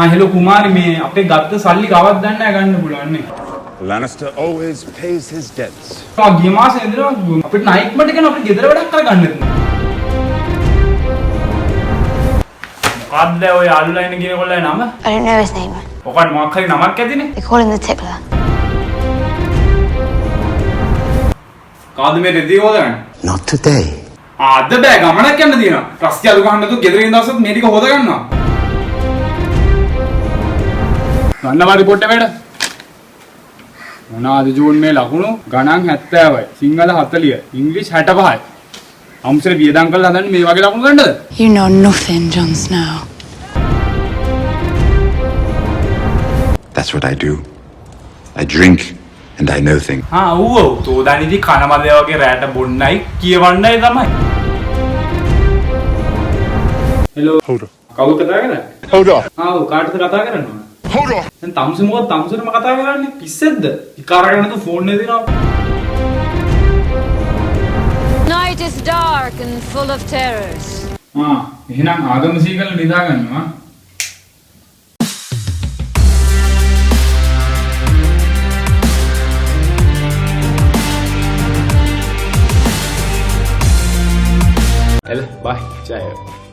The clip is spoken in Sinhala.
hello කුමාරි මේ අපේ ගත්ත සල්ලි කවවත් දන්නේ නැහැ ගන්න පුළුවන් නේ. Lannister always pays his debts. ගිය මාසේ ඉඳලා අපිට නයිට් මට කියන අපිට ගෙදර වැඩක් කරගන්න තියෙනවා. මොකද්ද ඔය අල්ලලා ඉන්න කෙනෙකුගේ නම? I don't know his name. ඔකට මොකක් හරි නමක් ඇතිනේ. They call him the Tickler. කාද මේ රෙදි හොදගන්න? Not today. අද බෑ ගමනක් යන්න තියෙනවා. රස්තිය අලු ගහන්න තු ගෙදර ඉන්න දවසත් මේ ටික හොද ගන්නවා. ගන්නවා රිපෝට් එක වැඩ. මොනවාද ජූන් මේ ලකුණු ගණන් 70යි. සිංහල 40යි. ඉංග්‍රීසි 65යි. අම්සර වියදම් කරලා හදන්නේ මේ වගේ ලකුණු ගන්නද? You know nothing, Jon Snow. That's what I do. I drink and I know things. ඌ තෝදානිදි කනමදේ වගේ රැට බොන්නයි කියවන්නයි තමයි. හෙලෝ. Hold on. කවුද කතා කරන්නේ? Hold on. ඌ කාටද කතා කරන්නේ? Hold on. දැන් තමුසෙ මොකද තමුසෙම කතා කරන්නේ? පිස්සෙද්ද? ඉකාරගෙන තු ෆෝන් එකේ දෙනවා. Night is dark and full of terrors. එහෙනම් ආගම සීකල නිදා ගන්නවා. Bye. Ciao.